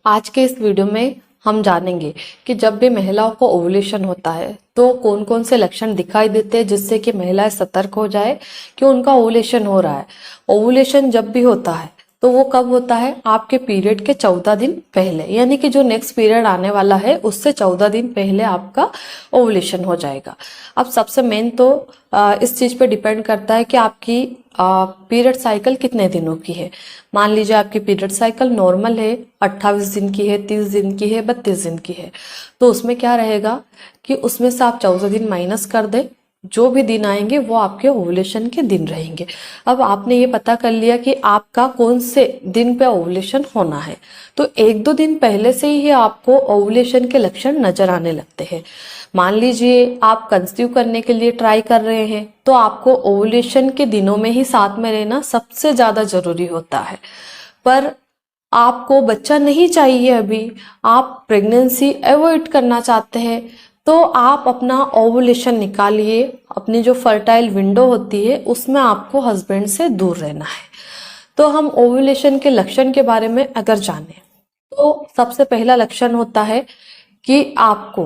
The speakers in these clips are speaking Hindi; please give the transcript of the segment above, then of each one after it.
आज के इस वीडियो में हम जानेंगे कि जब भी महिलाओं को ओवुलेशन होता है तो कौन कौन से लक्षण दिखाई देते हैं जिससे कि महिलाएं सतर्क हो जाए कि उनका ओवुलेशन हो रहा है। ओवुलेशन जब भी होता है तो वो कब होता है? आपके पीरियड के 14 दिन पहले, यानी कि जो नेक्स्ट पीरियड आने वाला है उससे 14 दिन पहले आपका ओवुलेशन हो जाएगा। अब सबसे मेन तो इस चीज पे डिपेंड करता है कि आपकी पीरियड साइकिल कितने दिनों की है। मान लीजिए आपकी पीरियड साइकिल नॉर्मल है, 28 दिन की है, 30 दिन की है, 32 दिन की है, तो उसमें क्या रहेगा कि उसमें से आप 14 दिन माइनस कर दें। जो भी दिन आएंगे वो आपके ओवुलेशन के दिन रहेंगे। अब आपने ये पता कर लिया कि आपका कौन से दिन पे ओवुलेशन होना है, तो एक दो दिन पहले से ही आपको ओवुलेशन के लक्षण नजर आने लगते हैं। मान लीजिए आप कंसीव करने के लिए ट्राई कर रहे हैं तो आपको ओवुलेशन के दिनों में ही साथ में रहना सबसे ज्यादा जरूरी होता है। पर आपको बच्चा नहीं चाहिए, अभी आप प्रेगनेंसी अवॉइड करना चाहते हैं, तो आप अपना ओवुलेशन निकालिए। अपनी जो फर्टाइल विंडो होती है उसमें आपको हस्बैंड से दूर रहना है। तो हम ओवुलेशन के लक्षण के बारे में अगर जाने तो सबसे पहला लक्षण होता है कि आपको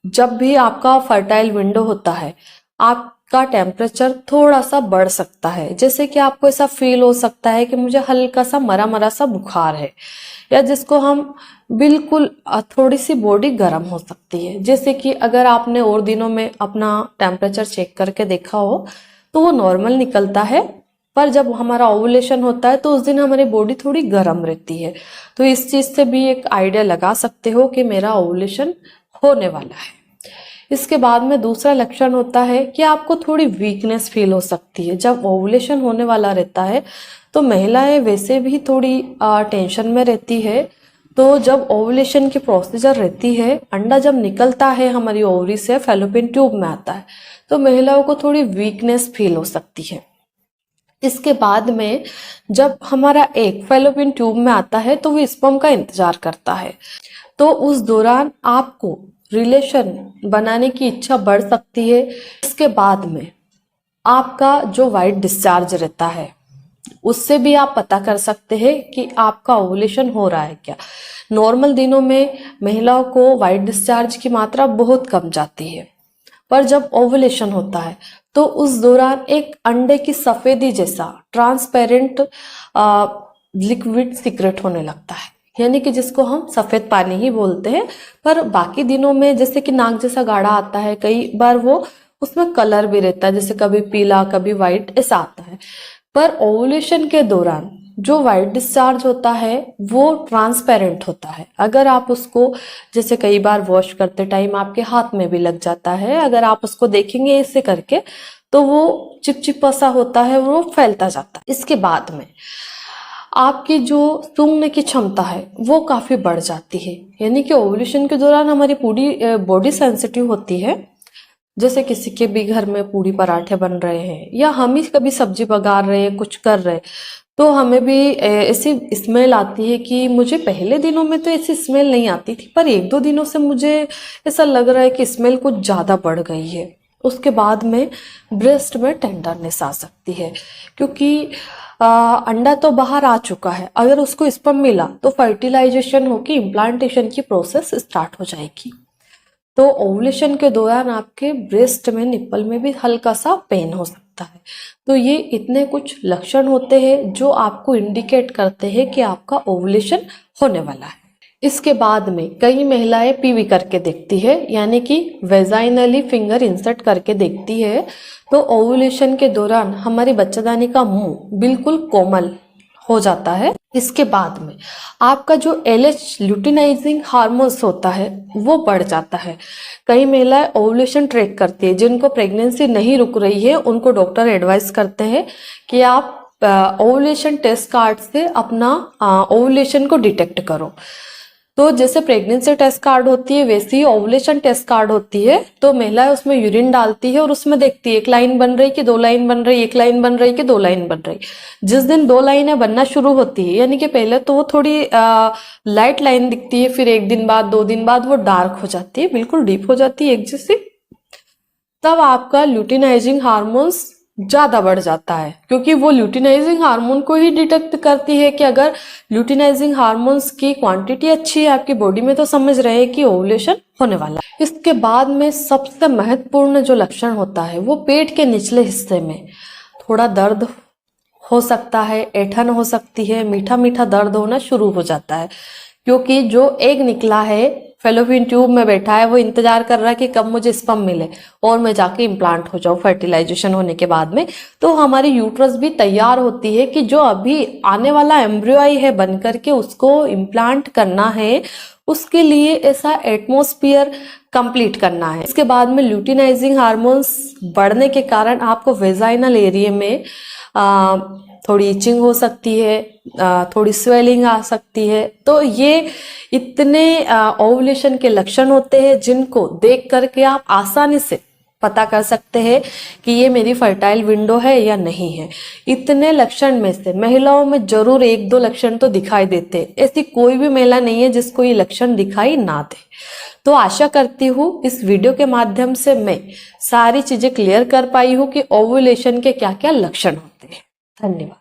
जब भी आपका फर्टाइल विंडो होता है आपका टेम्परेचर थोड़ा सा बढ़ सकता है। जैसे कि आपको ऐसा फील हो सकता है कि मुझे हल्का सा मरा मरा सा बुखार है, या जिसको हम बिल्कुल थोड़ी सी बॉडी गर्म हो सकती है। जैसे कि अगर आपने और दिनों में अपना टेम्परेचर चेक करके देखा हो तो वो नॉर्मल निकलता है, पर जब हमारा ओवुलेशन होता है तो उस दिन हमारी बॉडी थोड़ी गर्म रहती है। तो इस चीज से भी एक आइडिया लगा सकते हो कि मेरा ओवुलेशन होने वाला है। इसके बाद में दूसरा लक्षण होता है कि आपको थोड़ी वीकनेस फील हो सकती है। जब ओवुलेशन होने वाला रहता है तो महिलाएं वैसे भी थोड़ी टेंशन में रहती है। तो जब ओवुलेशन की प्रोसीजर रहती है, अंडा जब निकलता है हमारी ओवरी से फैलोपियन ट्यूब में आता है, तो महिलाओं को थोड़ी वीकनेस फील हो सकती है। इसके बाद में जब हमारा एग फैलोपियन ट्यूब में आता है तो वो स्पर्म का इंतजार करता है। तो उस दौरान आपको रिलेशन बनाने की इच्छा बढ़ सकती है। इसके बाद में आपका जो वाइट डिस्चार्ज रहता है उससे भी आप पता कर सकते हैं कि आपका ओवुलेशन हो रहा है क्या। नॉर्मल दिनों में महिलाओं को वाइट डिस्चार्ज की मात्रा बहुत कम जाती है, पर जब ओवुलेशन होता है तो उस दौरान एक अंडे की सफेदी जैसा ट्रांसपेरेंट लिक्विड सीक्रेट होने लगता है, यानी कि जिसको हम सफेद पानी ही बोलते हैं। पर बाकी दिनों में जैसे कि नाक जैसा गाढ़ा आता है, कई बार वो उसमें कलर भी रहता है, जैसे कभी पीला कभी व्हाइट ऐसा आता है। पर ओवुलेशन के दौरान जो व्हाइट डिस्चार्ज होता है वो ट्रांसपेरेंट होता है। अगर आप उसको जैसे कई बार वॉश करते टाइम आपके हाथ में भी लग जाता है, अगर आप उसको देखेंगे ऐसे करके तो वो चिपचिपा सा होता है, वो फैलता जाता है। इसके बाद में आपकी जो सूंघने की क्षमता है वो काफी बढ़ जाती है, यानी कि ओवुलेशन के दौरान हमारी पूरी बॉडी सेंसिटिव होती है। जैसे किसी के भी घर में पूड़ी पराठे बन रहे हैं या हम ही कभी सब्जी पका रहे हैं, कुछ कर रहे हैं, तो हमें भी ऐसी स्मेल आती है कि मुझे पहले दिनों में तो ऐसी स्मेल नहीं आती थी, पर एक दो दिनों से मुझे ऐसा लग रहा है कि स्मेल कुछ ज्यादा बढ़ गई है। उसके बाद में ब्रेस्ट में टेंडरनेस आ सकती है, क्योंकि अंडा तो बाहर आ चुका है, अगर उसको स्पर्म मिला तो फर्टिलाइजेशन होकर इम्प्लांटेशन की प्रोसेस स्टार्ट हो जाएगी। तो ओवुलेशन के दौरान आपके ब्रेस्ट में निप्पल में भी हल्का सा पेन हो सकता है। तो ये इतने कुछ लक्षण होते हैं जो आपको इंडिकेट करते हैं कि आपका ओवुलेशन होने वाला है। इसके बाद में कई महिलाएं पीवी करके देखती है, यानी कि वेजाइनली फिंगर इंसर्ट करके देखती है। तो ओवुलेशन के दौरान हमारी बच्चादानी का मुंह बिल्कुल कोमल हो जाता है। इसके बाद में आपका जो एलएच ल्यूटिनाइजिंग हार्मोन्स होता है वो बढ़ जाता है। कई महिलाएं ओवुलेशन ट्रैक करती है, जिनको प्रेगनेंसी नहीं रुक रही है उनको डॉक्टर एडवाइस करते हैं कि आप ओवुलेशन टेस्ट कार्ड से अपना ओवुलेशन को डिटेक्ट करो। तो जैसे प्रेगनेंसी टेस्ट कार्ड होती है वैसे ही ओवुलेशन टेस्ट कार्ड होती है। तो महिलाएं उसमें यूरिन डालती है और उसमें देखती है एक लाइन बन रही कि दो लाइन बन रही, एक लाइन बन रही कि दो लाइन बन रही। जिस दिन दो लाइनें बनना शुरू होती है, यानी कि पहले तो वो थोड़ी लाइट लाइन दिखती है, फिर एक दिन बाद दो दिन बाद वो डार्क हो जाती है, बिल्कुल डीप हो जाती है एक जैसी, तब आपका ल्यूटिनाइजिंग हार्मोन्स ज्यादा बढ़ जाता है, क्योंकि वो ल्यूटिनाइजिंग हार्मोन को ही डिटेक्ट करती है कि अगर ल्यूटिनाइजिंग हार्मोन्स की क्वांटिटी अच्छी है आपकी बॉडी में तो समझ रहे हैं कि ओवुलेशन होने वाला है। इसके बाद में सबसे महत्वपूर्ण जो लक्षण होता है वो पेट के निचले हिस्से में थोड़ा दर्द हो सकता है, ऐंठन हो सकती है, मीठा मीठा दर्द होना शुरू हो जाता है, क्योंकि जो एग निकला है फेलोपियन ट्यूब में बैठा है वो इंतजार कर रहा है कि कब मुझे स्पर्म मिले और मैं जाके इम्प्लांट हो जाऊं फर्टिलाइजेशन होने के बाद में। तो हमारी यूट्रस भी तैयार होती है कि जो अभी आने वाला एम्ब्रियो आई है बन करके उसको इम्प्लांट करना है, उसके लिए ऐसा एटमॉस्फेयर कंप्लीट करना है। इसके बाद में ल्यूटिनाइजिंग हार्मोन्स बढ़ने के कारण आपको वेजाइनल एरिया में थोड़ी इचिंग हो सकती है, थोड़ी स्वेलिंग आ सकती है। तो ये इतने ओवुलेशन के लक्षण होते हैं जिनको देख करके आप आसानी से पता कर सकते हैं कि ये मेरी फर्टाइल विंडो है या नहीं है। इतने लक्षण में से महिलाओं में जरूर एक दो लक्षण तो दिखाई देते हैं, ऐसी कोई भी महिला नहीं है जिसको ये लक्षण दिखाई ना दे। तो आशा करती हूँ इस वीडियो के माध्यम से मैं सारी चीजें क्लियर कर पाई हूँ कि ओवुलेशन के क्या क्या लक्षण होते हैं। धन्यवाद।